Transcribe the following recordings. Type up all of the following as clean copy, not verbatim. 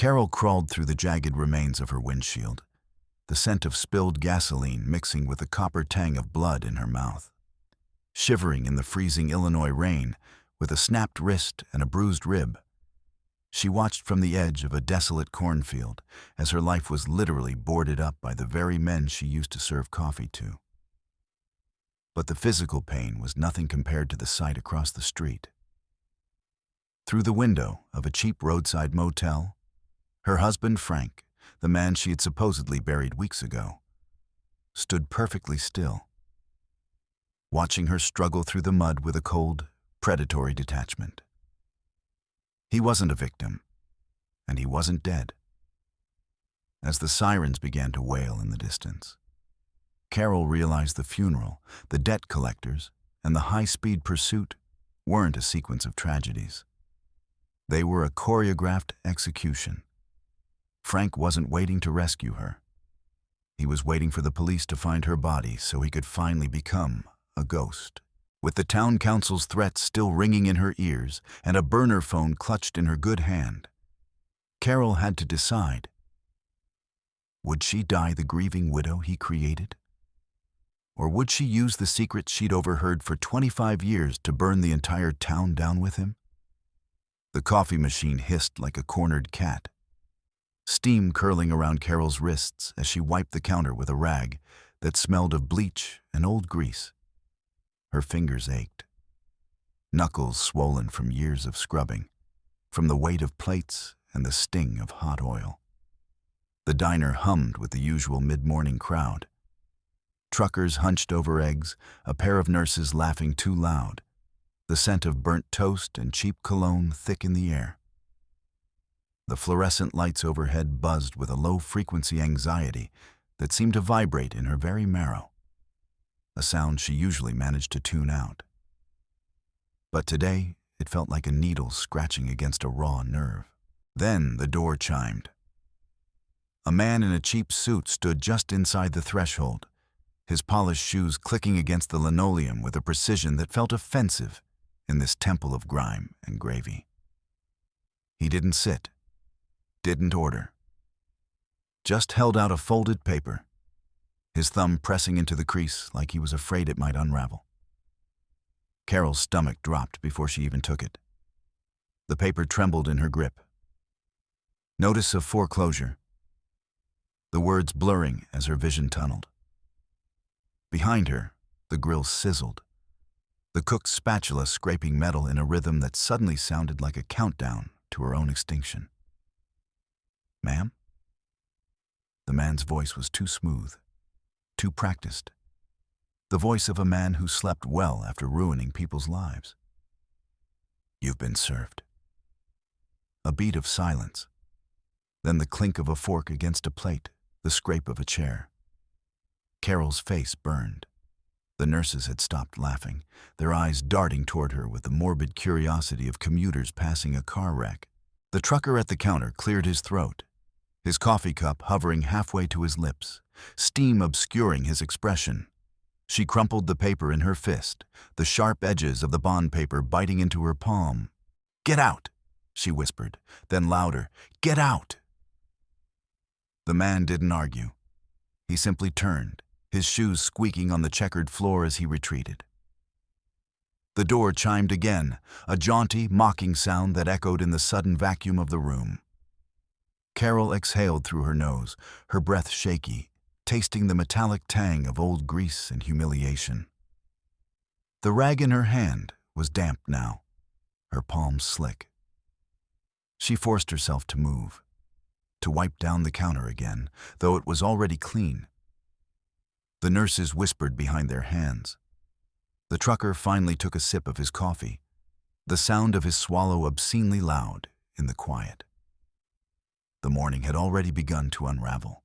Carol crawled through the jagged remains of her windshield, the scent of spilled gasoline mixing with the copper tang of blood in her mouth. Shivering in the freezing Illinois rain, with a snapped wrist and a bruised rib, she watched from the edge of a desolate cornfield as her life was literally boarded up by the very men she used to serve coffee to. But the physical pain was nothing compared to the sight across the street. Through the window of a cheap roadside motel, her husband Frank, the man she had supposedly buried weeks ago, stood perfectly still, watching her struggle through the mud with a cold, predatory detachment. He wasn't a victim, and he wasn't dead. As the sirens began to wail in the distance, Carol realized the funeral, the debt collectors, and the high-speed pursuit weren't a sequence of tragedies. They were a choreographed execution. Frank wasn't waiting to rescue her. He was waiting for the police to find her body so he could finally become a ghost. With the town council's threats still ringing in her ears and a burner phone clutched in her good hand, Carol had to decide. Would she die the grieving widow he created? Or would she use the secret she'd overheard for 25 years to burn the entire town down with him? The coffee machine hissed like a cornered cat, steam curling around Carol's wrists as she wiped the counter with a rag that smelled of bleach and old grease. Her fingers ached, knuckles swollen from years of scrubbing, from the weight of plates and the sting of hot oil. The diner hummed with the usual mid-morning crowd. Truckers hunched over eggs, a pair of nurses laughing too loud, the scent of burnt toast and cheap cologne thick in the air. The fluorescent lights overhead buzzed with a low-frequency anxiety that seemed to vibrate in her very marrow, a sound she usually managed to tune out. But today, it felt like a needle scratching against a raw nerve. Then the door chimed. A man in a cheap suit stood just inside the threshold, his polished shoes clicking against the linoleum with a precision that felt offensive in this temple of grime and gravy. He didn't sit, didn't order, just held out a folded paper, his thumb pressing into the crease like he was afraid it might unravel. Carol's stomach dropped before she even took it. The paper trembled in her grip. Notice of foreclosure. The words blurring as her vision tunneled. Behind her, the grill sizzled, the cook's spatula scraping metal in a rhythm that suddenly sounded like a countdown to her own extinction. "Ma'am?" The man's voice was too smooth, too practiced. The voice of a man who slept well after ruining people's lives. "You've been served." A beat of silence, then the clink of a fork against a plate, the scrape of a chair. Carol's face burned. The nurses had stopped laughing, their eyes darting toward her with the morbid curiosity of commuters passing a car wreck. The trucker at the counter cleared his throat, his coffee cup hovering halfway to his lips, steam obscuring his expression. She crumpled the paper in her fist, the sharp edges of the bond paper biting into her palm. "Get out!" she whispered, then louder, "Get out!" The man didn't argue. He simply turned, his shoes squeaking on the checkered floor as he retreated. The door chimed again, a jaunty, mocking sound that echoed in the sudden vacuum of the room. Carol exhaled through her nose, her breath shaky, tasting the metallic tang of old grease and humiliation. The rag in her hand was damp now, her palms slick. She forced herself to move, to wipe down the counter again, though it was already clean. The nurses whispered behind their hands. The trucker finally took a sip of his coffee, the sound of his swallow obscenely loud in the quiet. The morning had already begun to unravel,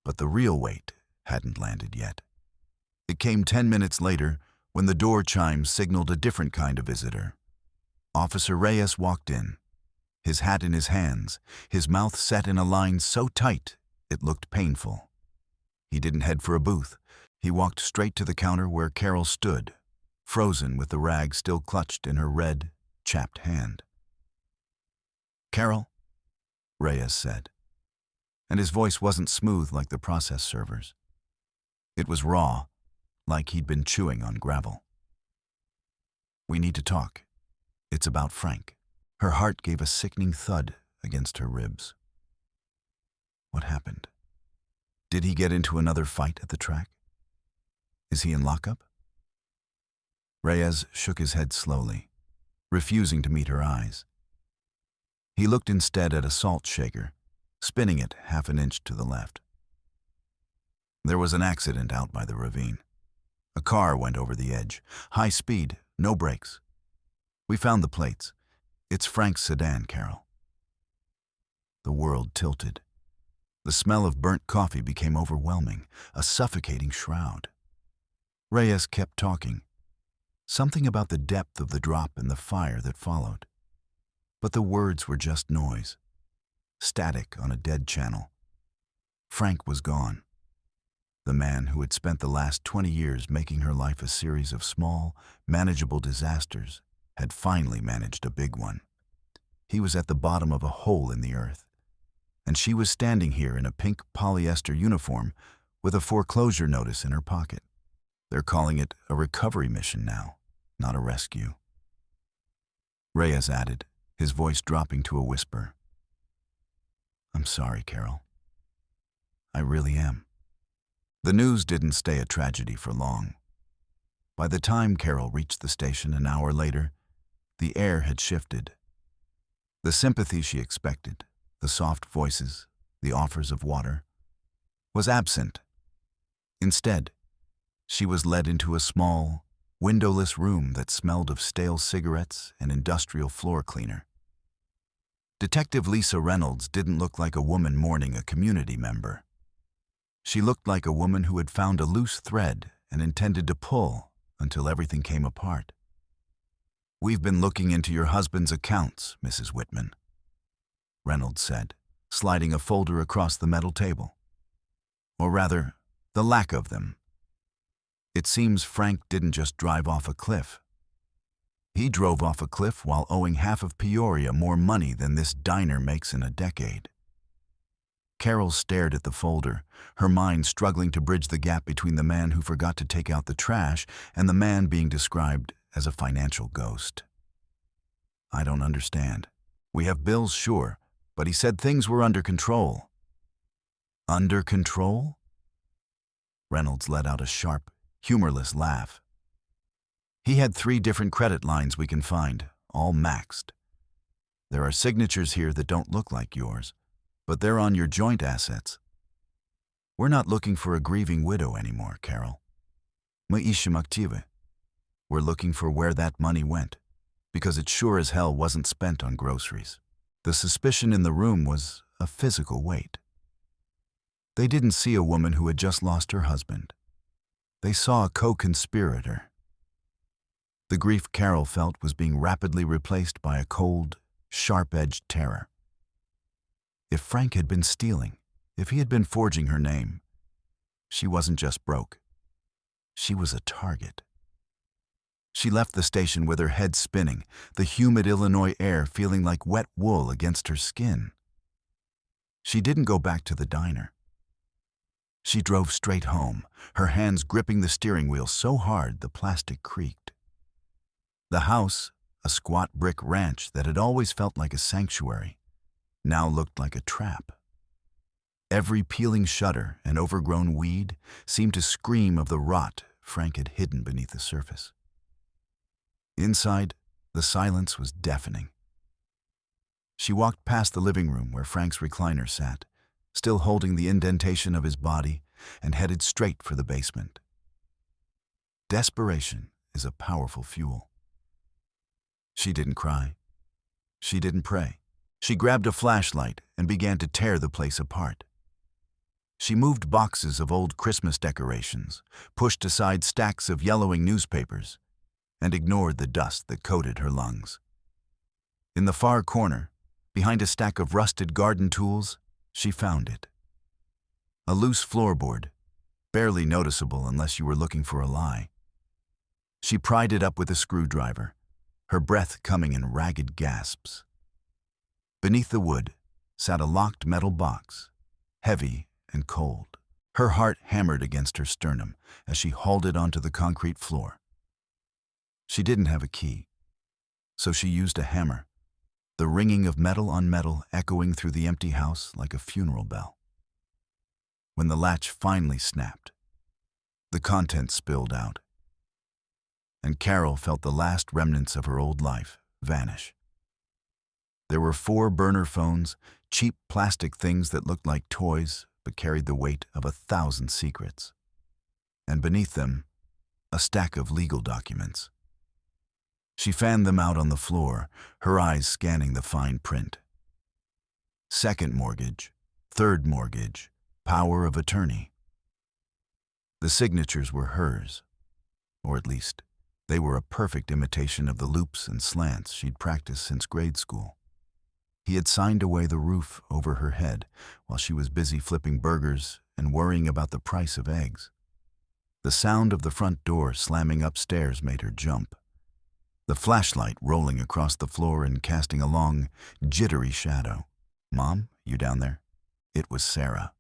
but the real weight hadn't landed yet. It came 10 minutes later when the door chimes signaled a different kind of visitor. Officer Reyes walked in, his hat in his hands, his mouth set in a line so tight it looked painful. He didn't head for a booth. He walked straight to the counter where Carol stood, frozen with the rag still clutched in her red, chapped hand. "Carol?" Reyes said, and his voice wasn't smooth like the process servers. It was raw, like he'd been chewing on gravel. "We need to talk. It's about Frank." Her heart gave a sickening thud against her ribs. What happened? Did he get into another fight at the track? Is he in lockup? Reyes shook his head slowly, refusing to meet her eyes. He looked instead at a salt shaker, spinning it half an inch to the left. "There was an accident out by the ravine. A car went over the edge. High speed, no brakes. We found the plates. It's Frank's sedan, Carol." The world tilted. The smell of burnt coffee became overwhelming, a suffocating shroud. Reyes kept talking. Something about the depth of the drop and the fire that followed. But the words were just noise. Static on a dead channel. Frank was gone. The man who had spent the last 20 years making her life a series of small, manageable disasters had finally managed a big one. He was at the bottom of a hole in the earth, and she was standing here in a pink polyester uniform with a foreclosure notice in her pocket. They're calling it a recovery mission now, not a rescue. Reyes added, his voice dropping to a whisper. "I'm sorry, Carol. I really am." The news didn't stay a tragedy for long. By the time Carol reached the station an hour later, the air had shifted. The sympathy she expected, the soft voices, the offers of water, was absent. Instead, she was led into a small, windowless room that smelled of stale cigarettes and industrial floor cleaner. Detective Lisa Reynolds didn't look like a woman mourning a community member. She looked like a woman who had found a loose thread and intended to pull until everything came apart. "We've been looking into your husband's accounts, Mrs. Whitman," Reynolds said, sliding a folder across the metal table. "Or rather, the lack of them. It seems Frank didn't just drive off a cliff. He drove off a cliff while owing half of Peoria more money than this diner makes in a decade." Carol stared at the folder, her mind struggling to bridge the gap between the man who forgot to take out the trash and the man being described as a financial ghost. "I don't understand. We have bills, sure, but he said things were under control." "Under control?" Reynolds let out a sharp, humorless laugh. "He had 3 different credit lines we can find, all maxed. There are signatures here that don't look like yours, but they're on your joint assets. We're not looking for a grieving widow anymore, Carol. Мы ищем активы. We're looking for where that money went, because it sure as hell wasn't spent on groceries." The suspicion in the room was a physical weight. They didn't see a woman who had just lost her husband. They saw a co-conspirator. The grief Carol felt was being rapidly replaced by a cold, sharp-edged terror. If Frank had been stealing, if he had been forging her name, she wasn't just broke. She was a target. She left the station with her head spinning, the humid Illinois air feeling like wet wool against her skin. She didn't go back to the diner. She drove straight home, her hands gripping the steering wheel so hard the plastic creaked. The house, a squat brick ranch that had always felt like a sanctuary, now looked like a trap. Every peeling shutter and overgrown weed seemed to scream of the rot Frank had hidden beneath the surface. Inside, the silence was deafening. She walked past the living room where Frank's recliner sat, still holding the indentation of his body, and headed straight for the basement. Desperation is a powerful fuel. She didn't cry. She didn't pray. She grabbed a flashlight and began to tear the place apart. She moved boxes of old Christmas decorations, pushed aside stacks of yellowing newspapers, and ignored the dust that coated her lungs. In the far corner, behind a stack of rusted garden tools, she found it. A loose floorboard, barely noticeable unless you were looking for a lie. She pried it up with a screwdriver, her breath coming in ragged gasps. Beneath the wood, sat a locked metal box, heavy and cold. Her heart hammered against her sternum as she hauled it onto the concrete floor. She didn't have a key, so she used a hammer, the ringing of metal on metal echoing through the empty house like a funeral bell. When the latch finally snapped, the contents spilled out, and Carol felt the last remnants of her old life vanish. There were 4 burner phones, cheap plastic things that looked like toys but carried the weight of 1,000 secrets. And beneath them, a stack of legal documents. She fanned them out on the floor, her eyes scanning the fine print. Second mortgage, third mortgage, power of attorney. The signatures were hers, or at least, they were a perfect imitation of the loops and slants she'd practiced since grade school. He had signed away the roof over her head while she was busy flipping burgers and worrying about the price of eggs. The sound of the front door slamming upstairs made her jump. The flashlight rolling across the floor and casting a long, jittery shadow. "Mom, you down there?" It was Sarah.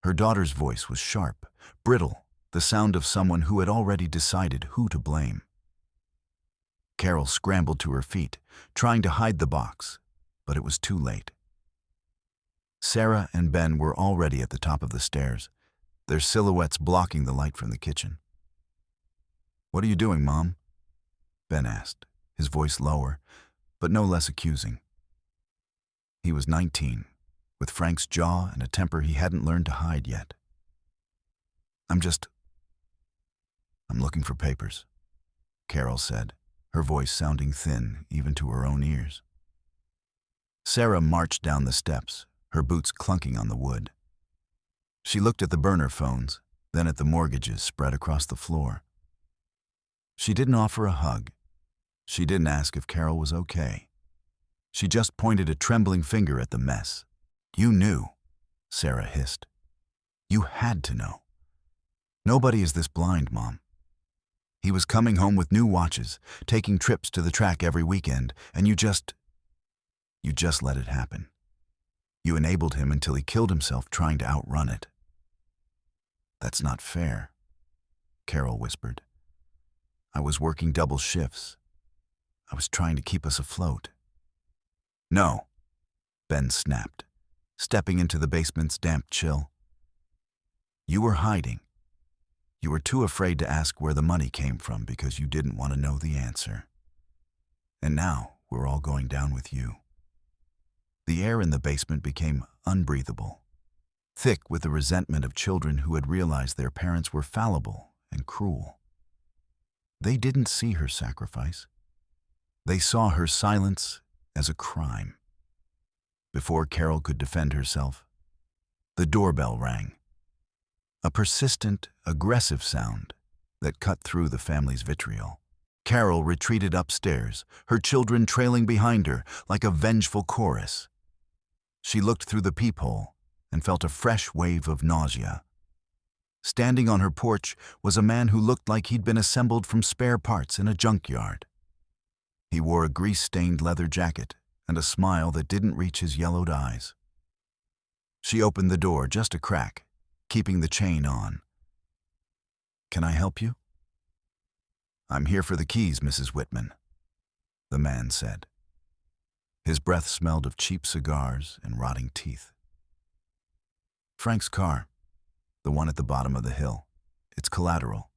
Her daughter's voice was sharp, brittle, the sound of someone who had already decided who to blame. Carol scrambled to her feet, trying to hide the box, but it was too late. Sarah and Ben were already at the top of the stairs, their silhouettes blocking the light from the kitchen. "What are you doing, Mom?" Ben asked, his voice lower, but no less accusing. He was 19, with Frank's jaw and a temper he hadn't learned to hide yet. I'm looking for papers," Carol said, her voice sounding thin even to her own ears. Sarah marched down the steps, her boots clunking on the wood. She looked at the burner phones, then at the mortgages spread across the floor. She didn't offer a hug. She didn't ask if Carol was okay. She just pointed a trembling finger at the mess. "You knew," Sarah hissed. "You had to know. Nobody is this blind, Mom. He was coming home with new watches, taking trips to the track every weekend, and you just let it happen. You enabled him until he killed himself trying to outrun it." "That's not fair," Carol whispered. "I was working double shifts. I was trying to keep us afloat." "No," Ben snapped, stepping into the basement's damp chill. "You were hiding. You were too afraid to ask where the money came from because you didn't want to know the answer. And now we're all going down with you." The air in the basement became unbreathable, thick with the resentment of children who had realized their parents were fallible and cruel. They didn't see her sacrifice. They saw her silence as a crime. Before Carol could defend herself, the doorbell rang. A persistent, aggressive sound that cut through the family's vitriol. Carol retreated upstairs, her children trailing behind her like a vengeful chorus. She looked through the peephole and felt a fresh wave of nausea. Standing on her porch was a man who looked like he'd been assembled from spare parts in a junkyard. He wore a grease-stained leather jacket and a smile that didn't reach his yellowed eyes. She opened the door just a crack, keeping the chain on. "Can I help you?" "I'm here for the keys, Mrs. Whitman," the man said. His breath smelled of cheap cigars and rotting teeth. "Frank's car, the one at the bottom of the hill. It's collateral.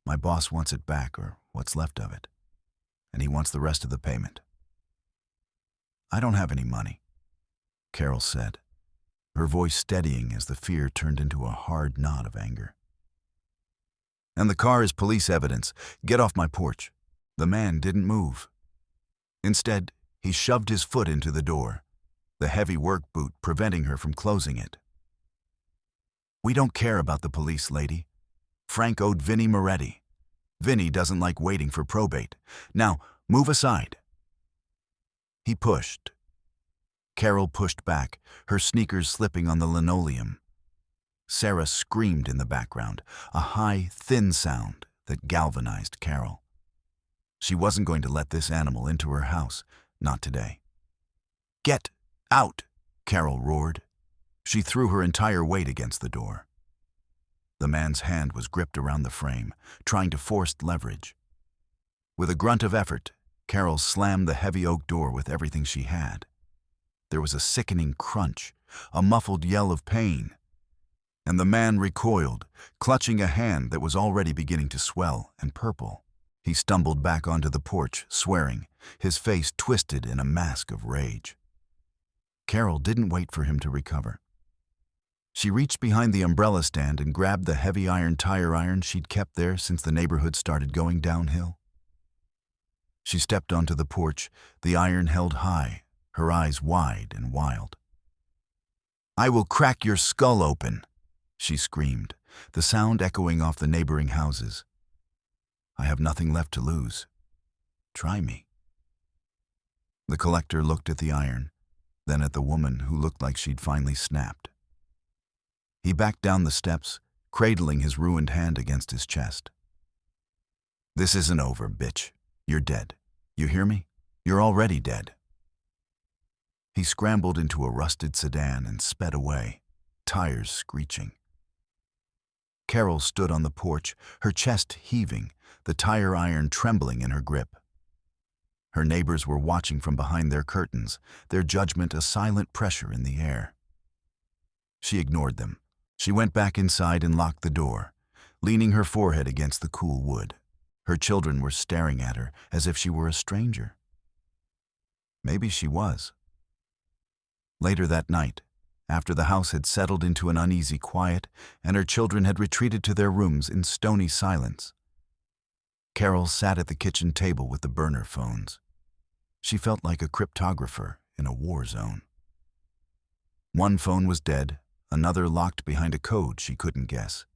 My boss wants it back, or what's left of it, and he wants the rest of the payment." "I don't have any money," Carol said, her voice steadying as the fear turned into a hard knot of anger. "And the car is police evidence. Get off my porch." The man didn't move. Instead, he shoved his foot into the door, the heavy work boot preventing her from closing it. "We don't care about the police, lady. Frank owed Vinnie Moretti. Vinnie doesn't like waiting for probate. Now, move aside." He pushed. Carol pushed back, her sneakers slipping on the linoleum. Sarah screamed in the background, a high, thin sound that galvanized Carol. She wasn't going to let this animal into her house, not today. "Get "Out!" Carol roared. She threw her entire weight against the door. The man's hand was gripped around the frame, trying to force leverage. With a grunt of effort, Carol slammed the heavy oak door with everything she had. There was a sickening crunch, a muffled yell of pain, and the man recoiled, clutching a hand that was already beginning to swell and purple. He stumbled back onto the porch, swearing, his face twisted in a mask of rage. Carol didn't wait for him to recover. She reached behind the umbrella stand and grabbed the heavy iron tire iron she'd kept there since the neighborhood started going downhill. She stepped onto the porch, the iron held high, her eyes wide and wild. "I will crack your skull open," she screamed, the sound echoing off the neighboring houses. "I have nothing left to lose. Try me." The collector looked at the iron, then at the woman who looked like she'd finally snapped. He backed down the steps, cradling his ruined hand against his chest. "This isn't over, bitch. You're dead. You hear me? You're already dead." He scrambled into a rusted sedan and sped away, tires screeching. Carol stood on the porch, her chest heaving, the tire iron trembling in her grip. Her neighbors were watching from behind their curtains, their judgment a silent pressure in the air. She ignored them. She went back inside and locked the door, leaning her forehead against the cool wood. Her children were staring at her as if she were a stranger. Maybe she was. Later that night, after the house had settled into an uneasy quiet and her children had retreated to their rooms in stony silence, Carol sat at the kitchen table with the burner phones. She felt like a cryptographer in a war zone. One phone was dead, another locked behind a code she couldn't guess.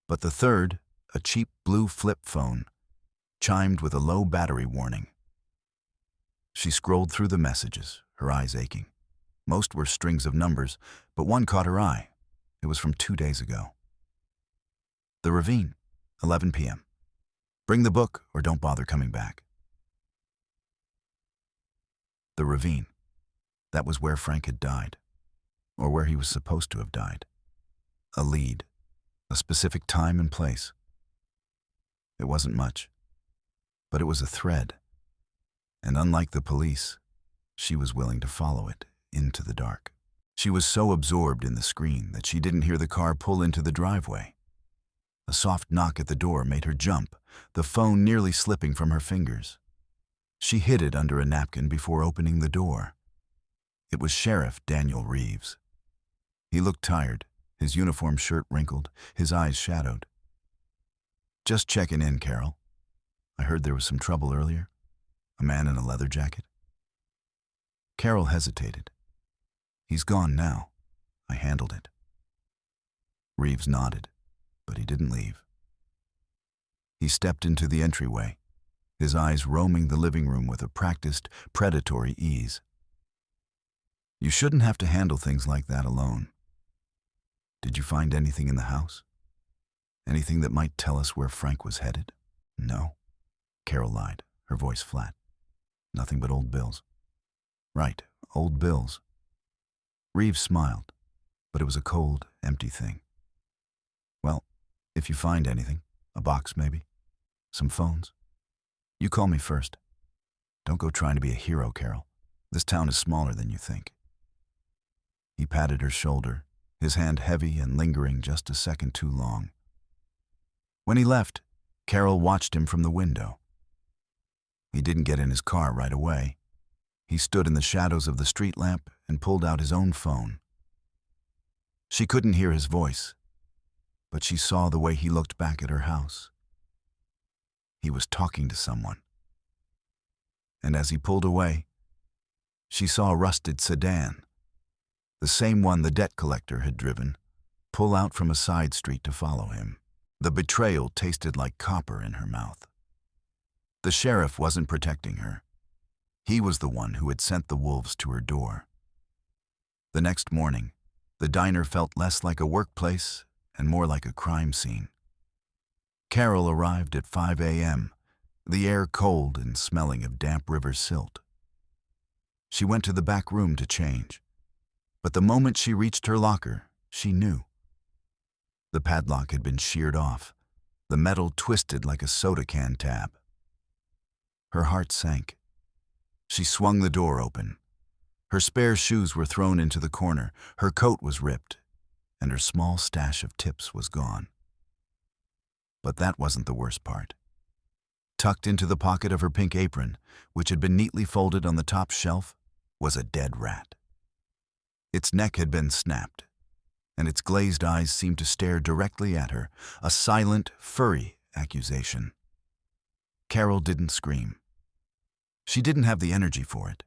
But the third, a cheap blue flip phone, chimed with a low battery warning. She scrolled through the messages, her eyes aching. Most were strings of numbers, but one caught her eye. It was from 2 days ago. "The Ravine, 11 p.m. Bring the book or don't bother coming back." The Ravine. That was where Frank had died, or where he was supposed to have died. A lead, a specific time and place. It wasn't much, but it was a thread, and unlike the police, she was willing to follow it into the dark. She was so absorbed in the screen that she didn't hear the car pull into the driveway. A soft knock at the door made her jump, the phone nearly slipping from her fingers. She hid it under a napkin before opening the door. It was Sheriff Daniel Reeves. He looked tired, his uniform shirt wrinkled, his eyes shadowed. "Just checking in, Carol. I heard there was some trouble earlier. A man in a leather jacket." Carol hesitated. "He's gone now. I handled it." Reeves nodded, but he didn't leave. He stepped into the entryway, his eyes roaming the living room with a practiced, predatory ease. "You shouldn't have to handle things like that alone. Did you find anything in the house? Anything that might tell us where Frank was headed?" "No," Carol lied, her voice flat. "Nothing but old bills." "Right, old bills." Reeves smiled, but it was a cold, empty thing. "Well, if you find anything, a box maybe, some phones, you call me first. Don't go trying to be a hero, Carol. This town is smaller than you think." He patted her shoulder, his hand heavy and lingering just a second too long. When he left, Carol watched him from the window. He didn't get in his car right away. He stood in the shadows of the street lamp and pulled out his own phone. She couldn't hear his voice, but she saw the way he looked back at her house. He was talking to someone. And as he pulled away, she saw a rusted sedan, the same one the debt collector had driven, pull out from a side street to follow him. The betrayal tasted like copper in her mouth. The sheriff wasn't protecting her. He was the one who had sent the wolves to her door. The next morning, the diner felt less like a workplace and more like a crime scene. Carol arrived at 5 a.m., the air cold and smelling of damp river silt. She went to the back room to change. But the moment she reached her locker, she knew. The padlock had been sheared off, the metal twisted like a soda can tab. Her heart sank. She swung the door open. Her spare shoes were thrown into the corner, her coat was ripped, and her small stash of tips was gone. But that wasn't the worst part. Tucked into the pocket of her pink apron, which had been neatly folded on the top shelf, was a dead rat. Its neck had been snapped, and its glazed eyes seemed to stare directly at her, a silent, furry accusation. Carol didn't scream. She didn't have the energy for it.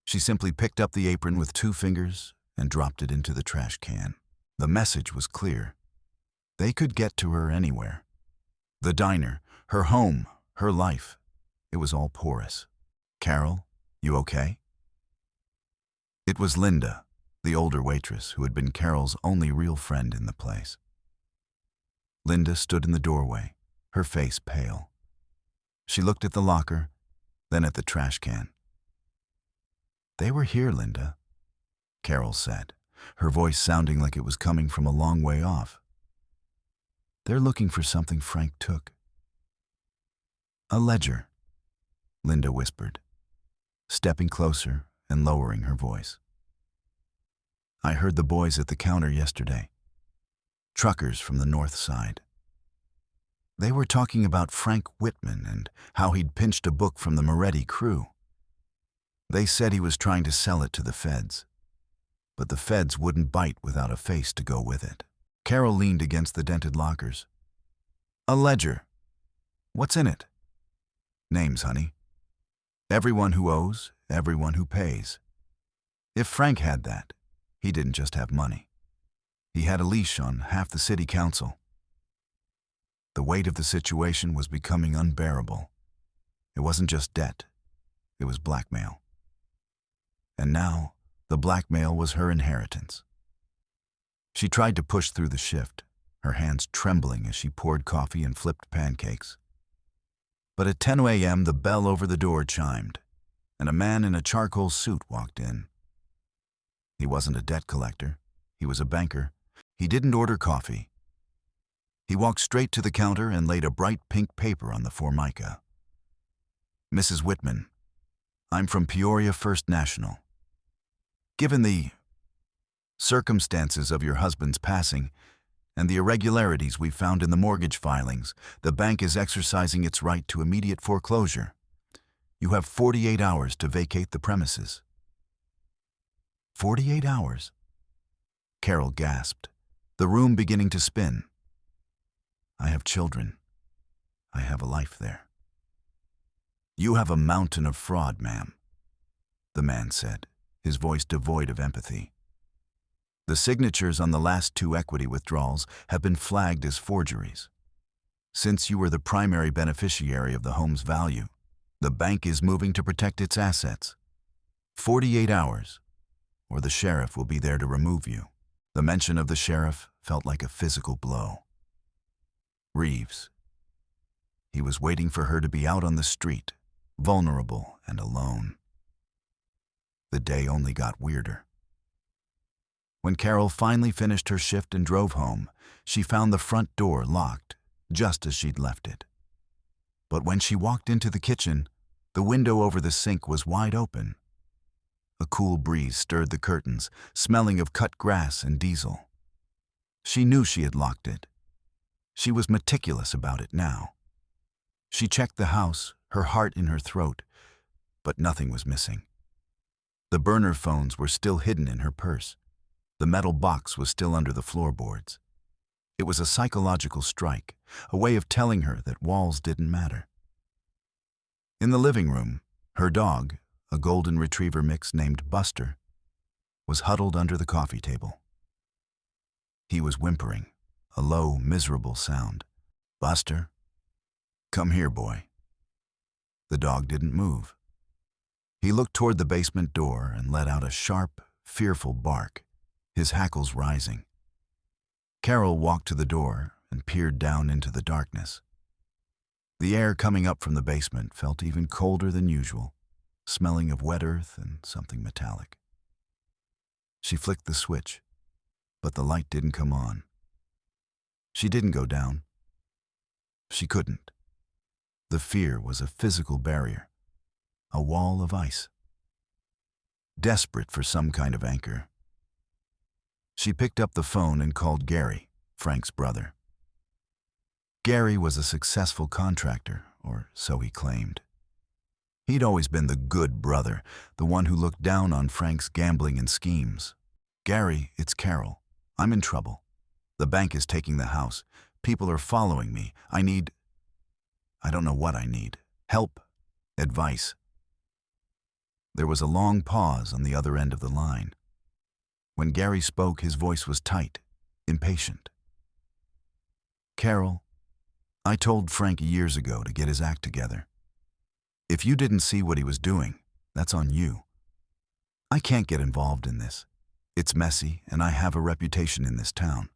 She simply picked up the apron with 2 fingers and dropped it into the trash can. The message was clear. They could get to her anywhere. The diner, her home, her life, it was all porous. "Carol, you okay?" It was Linda, the older waitress who had been Carol's only real friend in the place. Linda stood in the doorway, her face pale. She looked at the locker, then at the trash can. "They were here, Linda," Carol said, her voice sounding like it was coming from a long way off. "They're looking for something Frank took." "A ledger," Linda whispered, stepping closer and lowering her voice. "I heard the boys at the counter yesterday. Truckers from the north side. They were talking about Frank Whitman and how he'd pinched a book from the Moretti crew. They said he was trying to sell it to the feds, but the feds wouldn't bite without a face to go with it." Carol leaned against the dented lockers. "A ledger. What's in it?" "Names, honey. Everyone who owes, everyone who pays. If Frank had that, he didn't just have money. He had a leash on half the city council." The weight of the situation was becoming unbearable. It wasn't just debt, it was blackmail. And now, the blackmail was her inheritance. She tried to push through the shift, her hands trembling as she poured coffee and flipped pancakes. But at 10 a.m., the bell over the door chimed, and a man in a charcoal suit walked in. He wasn't a debt collector. He was a banker. He didn't order coffee. He walked straight to the counter and laid a bright pink paper on the formica. "Mrs. Whitman, I'm from Peoria First National. Given the circumstances of your husband's passing and the irregularities we found in the mortgage filings, the bank is exercising its right to immediate foreclosure. You have 48 hours to vacate the premises." 48 hours? Carol gasped, the room beginning to spin. "I have children. I have a life there." "You have a mountain of fraud, ma'am," the man said, his voice devoid of empathy. "The signatures on the last 2 equity withdrawals have been flagged as forgeries. Since you were the primary beneficiary of the home's value, the bank is moving to protect its assets. 48 hours, or the sheriff will be there to remove you." The mention of the sheriff felt like a physical blow. Reeves. He was waiting for her to be out on the street, vulnerable and alone. The day only got weirder. When Carol finally finished her shift and drove home, she found the front door locked, just as she'd left it. But when she walked into the kitchen, the window over the sink was wide open. A cool breeze stirred the curtains, smelling of cut grass and diesel. She knew she had locked it. She was meticulous about it now. She checked the house, her heart in her throat, but nothing was missing. The burner phones were still hidden in her purse. The metal box was still under the floorboards. It was a psychological strike, a way of telling her that walls didn't matter. In the living room, her dog, a golden retriever mix named Buster, was huddled under the coffee table. He was whimpering, a low, miserable sound. "Buster, come here, boy." The dog didn't move. He looked toward the basement door and let out a sharp, fearful bark, his hackles rising. Carol walked to the door and peered down into the darkness. The air coming up from the basement felt even colder than usual, smelling of wet earth and something metallic. She flicked the switch, but the light didn't come on. She didn't go down. She couldn't. The fear was a physical barrier, a wall of ice. Desperate for some kind of anchor, she picked up the phone and called Gary, Frank's brother. Gary was a successful contractor, or so he claimed. He'd always been the good brother, the one who looked down on Frank's gambling and schemes. "Gary, it's Carol. I'm in trouble. The bank is taking the house. People are following me. I don't know what I need. Help. Advice." There was a long pause on the other end of the line. When Gary spoke, his voice was tight, impatient. "Carol, I told Frank years ago to get his act together. If you didn't see what he was doing, that's on you. I can't get involved in this. It's messy, and I have a reputation in this town."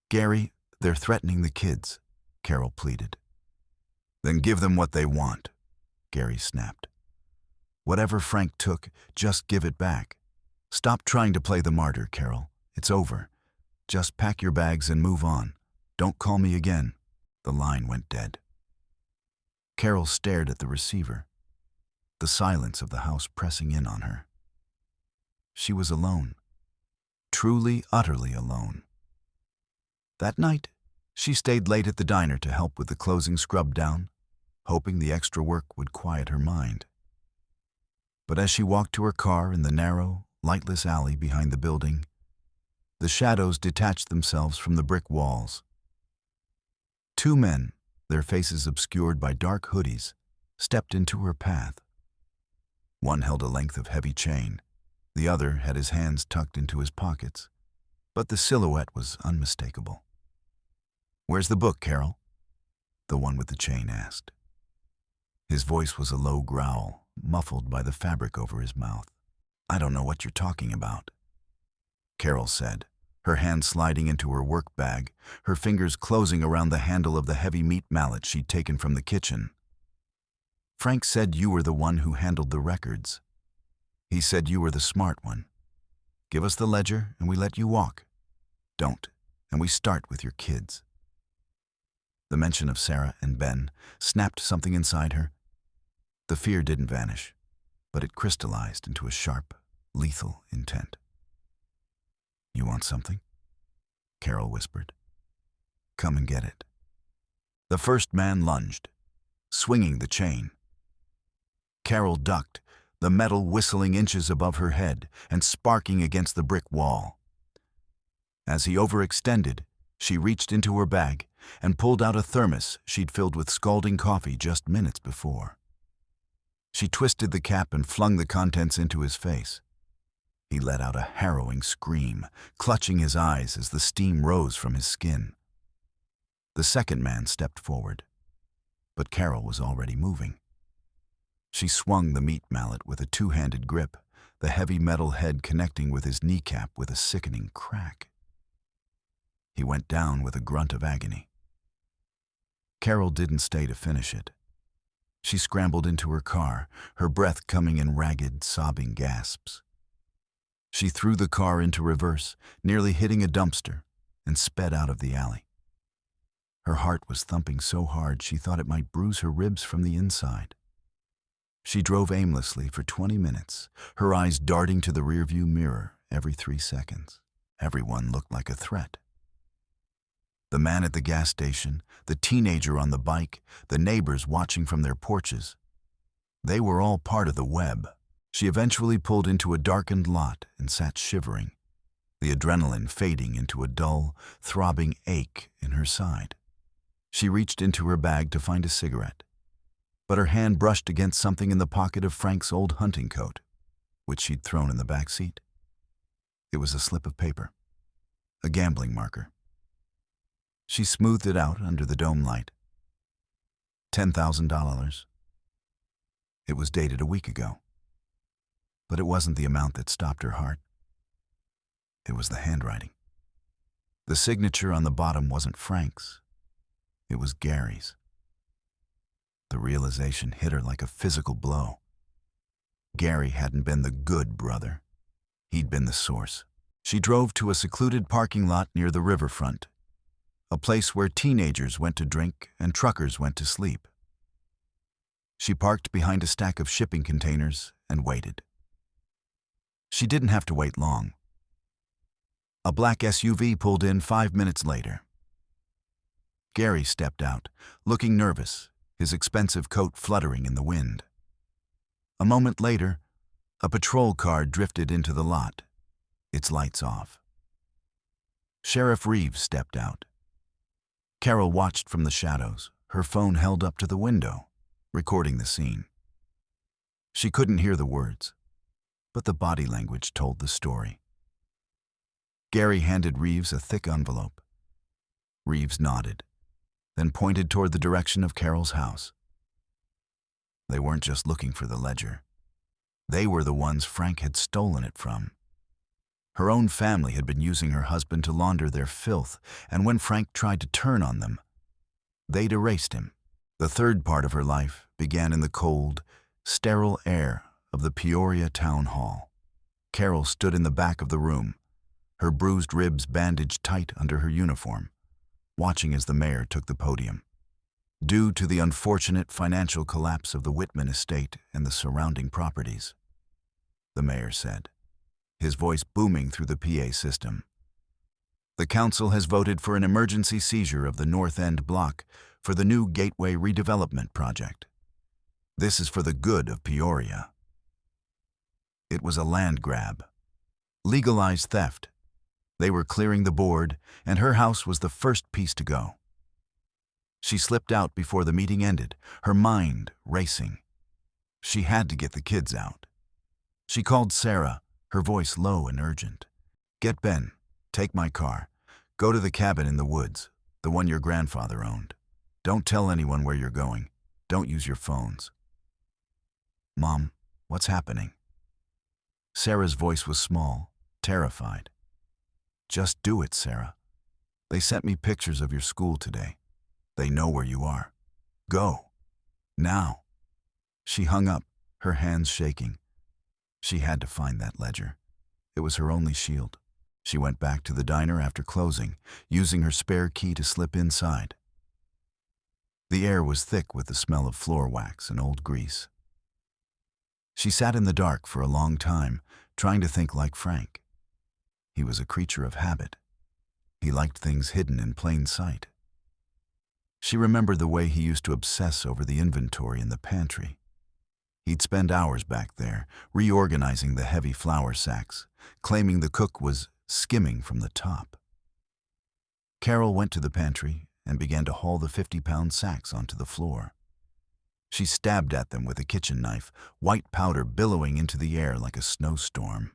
"Gary, they're threatening the kids," Carol pleaded. "Then give them what they want," Gary snapped. "Whatever Frank took, just give it back. Stop trying to play the martyr, Carol. It's over. Just pack your bags and move on. Don't call me again." The line went dead. Carol stared at the receiver, the silence of the house pressing in on her. She was alone. Truly, utterly alone. That night, she stayed late at the diner to help with the closing scrub down, hoping the extra work would quiet her mind. But as she walked to her car in the narrow, lightless alley behind the building, the shadows detached themselves from the brick walls. Two men, their faces obscured by dark hoodies, stepped into her path. One held a length of heavy chain. The other had his hands tucked into his pockets, but the silhouette was unmistakable. "Where's the book, Carol?" the one with the chain asked. His voice was a low growl, muffled by the fabric over his mouth. "I don't know what you're talking about," Carol said, her hand sliding into her work bag, her fingers closing around the handle of the heavy meat mallet she'd taken from the kitchen. "Frank said you were the one who handled the records. He said you were the smart one. Give us the ledger and we let you walk. Don't, and we start with your kids." The mention of Sarah and Ben snapped something inside her. The fear didn't vanish, but it crystallized into a sharp, lethal intent. "You want something?" Carol whispered. "Come and get it." The first man lunged, swinging the chain. Carol ducked, the metal whistling inches above her head and sparking against the brick wall. As he overextended, she reached into her bag and pulled out a thermos she'd filled with scalding coffee just minutes before. She twisted the cap and flung the contents into his face. He let out a harrowing scream, clutching his eyes as the steam rose from his skin. The second man stepped forward, but Carol was already moving. She swung the meat mallet with a two-handed grip, the heavy metal head connecting with his kneecap with a sickening crack. He went down with a grunt of agony. Carol didn't stay to finish it. She scrambled into her car, her breath coming in ragged, sobbing gasps. She threw the car into reverse, nearly hitting a dumpster, and sped out of the alley. Her heart was thumping so hard she thought it might bruise her ribs from the inside. She drove aimlessly for 20 minutes, her eyes darting to the rearview mirror every 3 seconds. Everyone looked like a threat. The man at the gas station, the teenager on the bike, the neighbors watching from their porches. They were all part of the web. She eventually pulled into a darkened lot and sat shivering, the adrenaline fading into a dull, throbbing ache in her side. She reached into her bag to find a cigarette, but her hand brushed against something in the pocket of Frank's old hunting coat, which she'd thrown in the back seat. It was a slip of paper, a gambling marker. She smoothed it out under the dome light. $10,000. It was dated a week ago. But it wasn't the amount that stopped her heart. It was the handwriting. The signature on the bottom wasn't Frank's. It was Gary's. The realization hit her like a physical blow. Gary hadn't been the good brother. He'd been the source. She drove to a secluded parking lot near the riverfront, a place where teenagers went to drink and truckers went to sleep. She parked behind a stack of shipping containers and waited. She didn't have to wait long. A black SUV pulled in 5 minutes later. Gary stepped out, looking nervous, his expensive coat fluttering in the wind. A moment later, a patrol car drifted into the lot, its lights off. Sheriff Reeves stepped out. Carol watched from the shadows, her phone held up to the window, recording the scene. She couldn't hear the words, but the body language told the story. Gary handed Reeves a thick envelope. Reeves nodded, then pointed toward the direction of Carol's house. They weren't just looking for the ledger. They were the ones Frank had stolen it from. Her own family had been using her husband to launder their filth, and when Frank tried to turn on them, they'd erased him. The third part of her life began in the cold, sterile air of the Peoria Town Hall. Carol stood in the back of the room, her bruised ribs bandaged tight under her uniform, watching as the mayor took the podium. Due to the unfortunate financial collapse of the Whitman estate and the surrounding properties, the mayor said, his voice booming through the PA system, the council has voted for an emergency seizure of the North End block for the new Gateway redevelopment project. This is for the good of Peoria. It was a land grab. Legalized theft. They were clearing the board, and her house was the first piece to go. She slipped out before the meeting ended, her mind racing. She had to get the kids out. She called Sarah, her voice low and urgent. "Get Ben. Take my car. Go to the cabin in the woods, the one your grandfather owned. Don't tell anyone where you're going. Don't use your phones." "Mom, what's happening?" Sarah's voice was small, terrified. "Just do it, Sarah. They sent me pictures of your school today. They know where you are. Go. Now." She hung up, her hands shaking. She had to find that ledger. It was her only shield. She went back to the diner after closing, using her spare key to slip inside. The air was thick with the smell of floor wax and old grease. She sat in the dark for a long time, trying to think like Frank. He was a creature of habit. He liked things hidden in plain sight. She remembered the way he used to obsess over the inventory in the pantry. He'd spend hours back there, reorganizing the heavy flour sacks, claiming the cook was skimming from the top. Carol went to the pantry and began to haul the 50-pound sacks onto the floor. She stabbed at them with a kitchen knife, white powder billowing into the air like a snowstorm.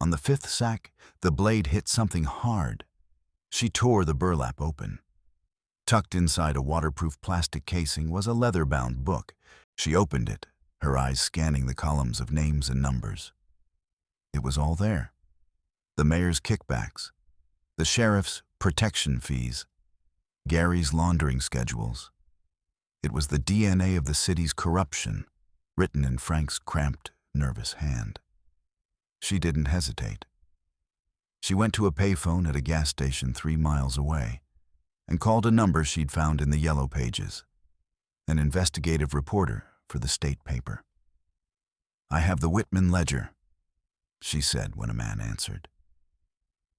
On the 5th sack, the blade hit something hard. She tore the burlap open. Tucked inside a waterproof plastic casing was a leather-bound book. She opened it, her eyes scanning the columns of names and numbers. It was all there. The mayor's kickbacks, the sheriff's protection fees, Gary's laundering schedules. It was the DNA of the city's corruption, written in Frank's cramped, nervous hand. She didn't hesitate. She went to a payphone at a gas station 3 miles away and called a number she'd found in the yellow pages, an investigative reporter for the state paper. "I have the Whitman ledger," she said when a man answered.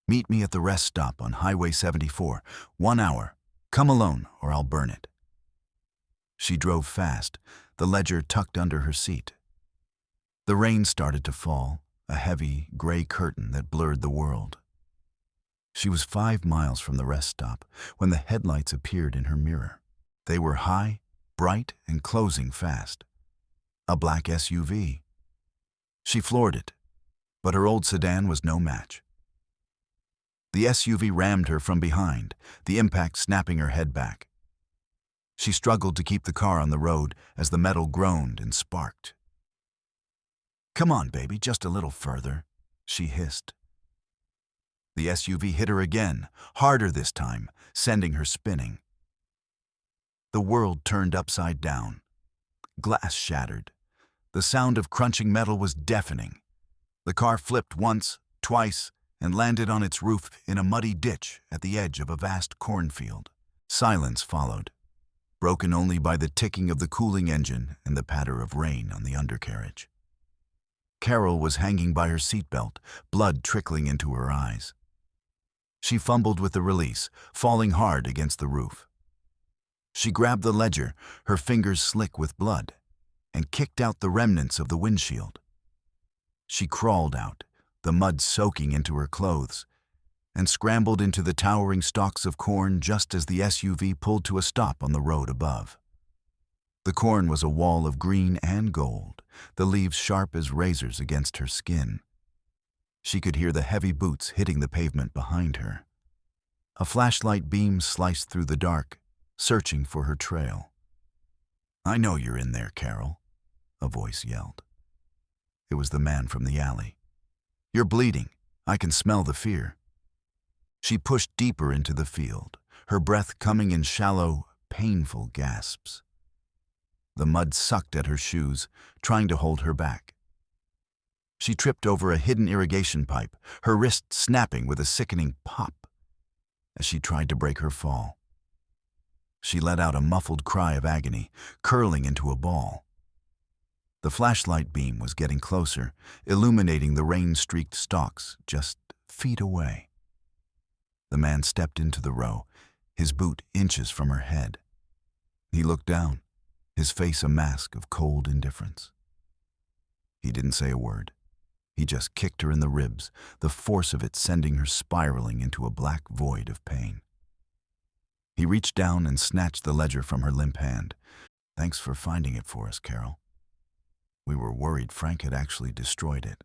"Meet me at the rest stop on Highway 74, 1 hour. Come alone or I'll burn it." She drove fast, the ledger tucked under her seat. The rain started to fall, a heavy, gray curtain that blurred the world. She was 5 miles from the rest stop when the headlights appeared in her mirror. They were high, bright, and closing fast. A black SUV. She floored it, but her old sedan was no match. The SUV rammed her from behind, the impact snapping her head back. She struggled to keep the car on the road as the metal groaned and sparked. "Come on, baby, just a little further," she hissed. The SUV hit her again, harder this time, sending her spinning. The world turned upside down. Glass shattered. The sound of crunching metal was deafening. The car flipped once, twice, and landed on its roof in a muddy ditch at the edge of a vast cornfield. Silence followed, broken only by the ticking of the cooling engine and the patter of rain on the undercarriage. Carol was hanging by her seatbelt, blood trickling into her eyes. She fumbled with the release, falling hard against the roof. She grabbed the ledger, her fingers slick with blood, and kicked out the remnants of the windshield. She crawled out, the mud soaking into her clothes, and scrambled into the towering stalks of corn just as the SUV pulled to a stop on the road above. The corn was a wall of green and gold, the leaves sharp as razors against her skin. She could hear the heavy boots hitting the pavement behind her. A flashlight beam sliced through the dark, searching for her trail. "I know you're in there, Carol," a voice yelled. It was the man from the alley. "You're bleeding. I can smell the fear." She pushed deeper into the field, her breath coming in shallow, painful gasps. The mud sucked at her shoes, trying to hold her back. She tripped over a hidden irrigation pipe, her wrist snapping with a sickening pop as she tried to break her fall. She let out a muffled cry of agony, curling into a ball. The flashlight beam was getting closer, illuminating the rain-streaked stalks just feet away. The man stepped into the row, his boot inches from her head. He looked down, his face a mask of cold indifference. He didn't say a word. He just kicked her in the ribs, the force of it sending her spiraling into a black void of pain. He reached down and snatched the ledger from her limp hand. "Thanks for finding it for us, Carol. We were worried Frank had actually destroyed it."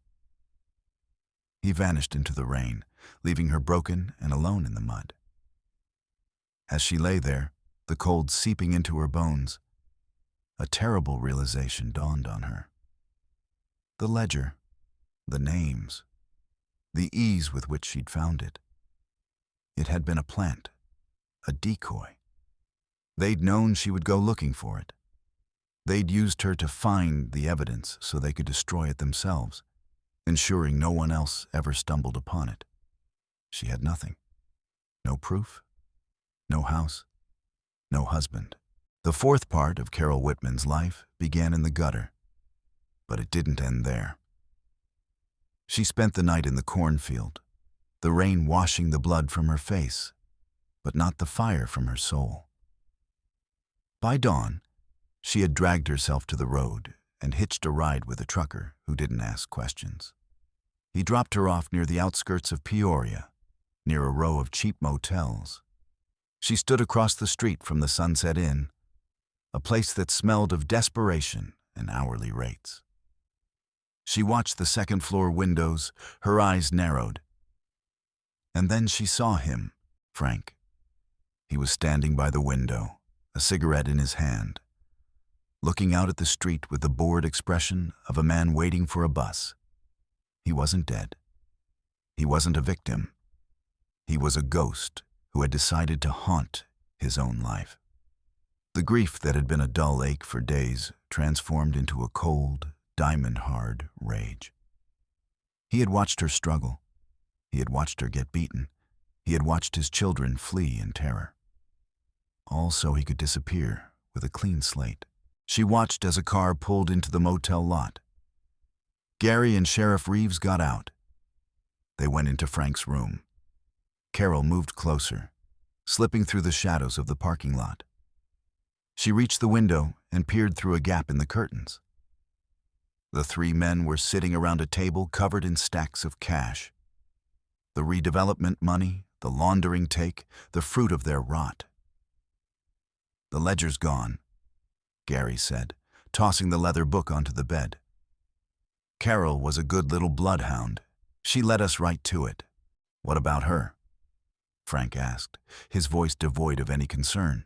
He vanished into the rain, leaving her broken and alone in the mud. As she lay there, the cold seeping into her bones, a terrible realization dawned on her. The ledger, the names, the ease with which she'd found it. It had been a plant, a decoy. They'd known she would go looking for it. They'd used her to find the evidence so they could destroy it themselves, ensuring no one else ever stumbled upon it. She had nothing. No proof, no house, no husband. The fourth part of Carol Whitman's life began in the gutter, but it didn't end there. She spent the night in the cornfield, the rain washing the blood from her face, but not the fire from her soul. By dawn, she had dragged herself to the road and hitched a ride with a trucker who didn't ask questions. He dropped her off near the outskirts of Peoria, near a row of cheap motels. She stood across the street from the Sunset Inn, a place that smelled of desperation and hourly rates. She watched the second-floor windows, her eyes narrowed. And then she saw him, Frank. He was standing by the window, a cigarette in his hand, looking out at the street with the bored expression of a man waiting for a bus. He wasn't dead. He wasn't a victim. He was a ghost who had decided to haunt his own life. The grief that had been a dull ache for days transformed into a cold, diamond-hard rage. He had watched her struggle. He had watched her get beaten. He had watched his children flee in terror. All so he could disappear with a clean slate. She watched as a car pulled into the motel lot. Gary and Sheriff Reeves got out. They went into Frank's room. Carol moved closer, slipping through the shadows of the parking lot. She reached the window and peered through a gap in the curtains. The three men were sitting around a table covered in stacks of cash. The redevelopment money, the laundering take, the fruit of their rot. "The ledger's gone," Gary said, tossing the leather book onto the bed. "Carol was a good little bloodhound. She led us right to it. What about her?" Frank asked, his voice devoid of any concern.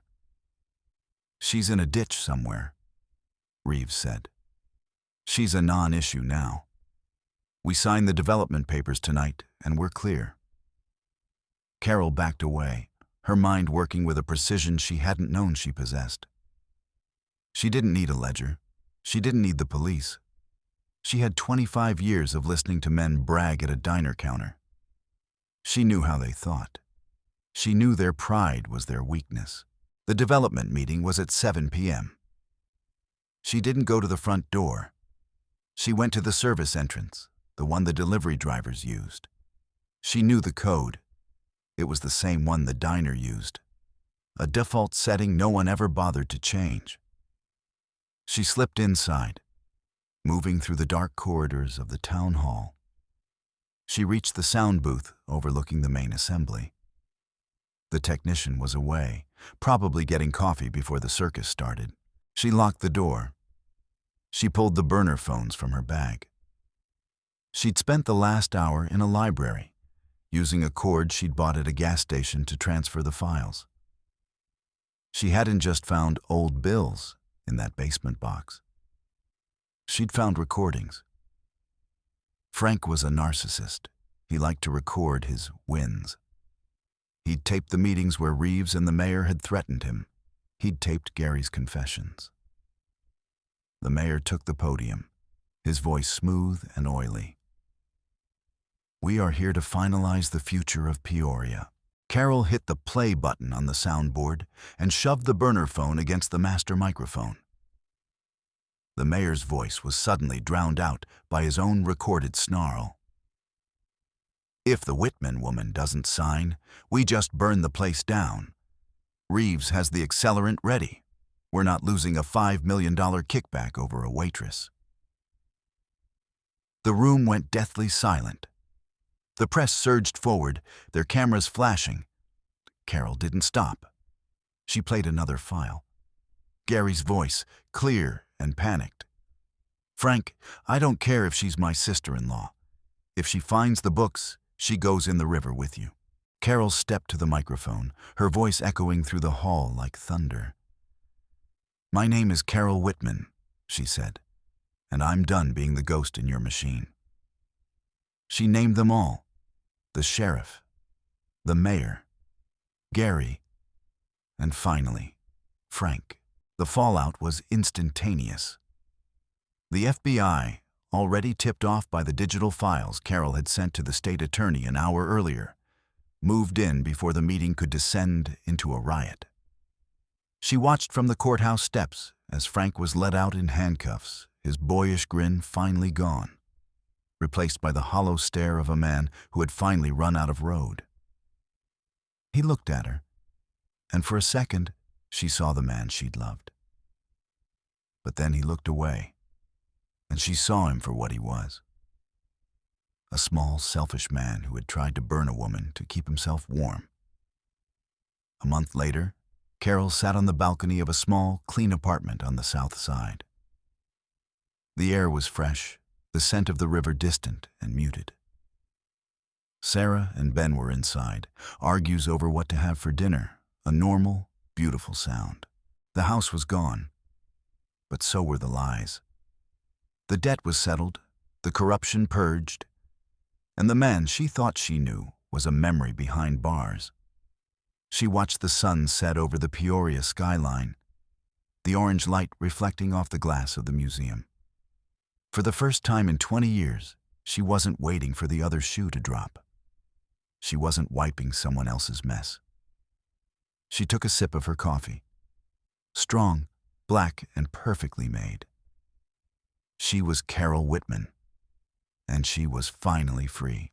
"She's in a ditch somewhere," Reeves said. "She's a non-issue now. We signed the development papers tonight, and we're clear." Carol backed away, her mind working with a precision she hadn't known she possessed. She didn't need a ledger. She didn't need the police. She had 25 years of listening to men brag at a diner counter. She knew how they thought. She knew their pride was their weakness. The development meeting was at 7 p.m. She didn't go to the front door. She went to the service entrance, the one the delivery drivers used. She knew the code. It was the same one the diner used, a default setting no one ever bothered to change. She slipped inside, moving through the dark corridors of the town hall. She reached the sound booth overlooking the main assembly. The technician was away, probably getting coffee before the circus started. She locked the door. She pulled the burner phones from her bag. She'd spent the last hour in a library, using a cord she'd bought at a gas station to transfer the files. She hadn't just found old bills in that basement box. She'd found recordings. Frank was a narcissist. He liked to record his wins. He'd taped the meetings where Reeves and the mayor had threatened him. He'd taped Gary's confessions. The mayor took the podium, his voice smooth and oily. "We are here to finalize the future of Peoria." Carol hit the play button on the soundboard and shoved the burner phone against the master microphone. The mayor's voice was suddenly drowned out by his own recorded snarl. "If the Whitman woman doesn't sign, we just burn the place down. Reeves has the accelerant ready. We're not losing a $5 million kickback over a waitress." The room went deathly silent. The press surged forward, their cameras flashing. Carol didn't stop. She played another file. Gary's voice, clear and panicked. "Frank, I don't care if she's my sister-in-law. If she finds the books, she goes in the river with you." Carol stepped to the microphone, her voice echoing through the hall like thunder. "My name is Carol Whitman," she said, "and I'm done being the ghost in your machine." She named them all: the sheriff, the mayor, Gary, and finally, Frank. The fallout was instantaneous. The FBI, already tipped off by the digital files Carol had sent to the state attorney an hour earlier, moved in before the meeting could descend into a riot. She watched from the courthouse steps as Frank was led out in handcuffs, his boyish grin finally gone, replaced by the hollow stare of a man who had finally run out of road. He looked at her, and for a second she saw the man she'd loved. But then he looked away, and she saw him for what he was. A small, selfish man who had tried to burn a woman to keep himself warm. A month later, Carol sat on the balcony of a small, clean apartment on the south side. The air was fresh, the scent of the river distant and muted. Sarah and Ben were inside, argues over what to have for dinner, a normal, beautiful sound. The house was gone, but so were the lies. The debt was settled, the corruption purged, and the man she thought she knew was a memory behind bars. She watched the sun set over the Peoria skyline, the orange light reflecting off the glass of the museum. For the first time in 20 years, she wasn't waiting for the other shoe to drop. She wasn't wiping someone else's mess. She took a sip of her coffee. Strong, black, and perfectly made. She was Carol Whitman, and she was finally free.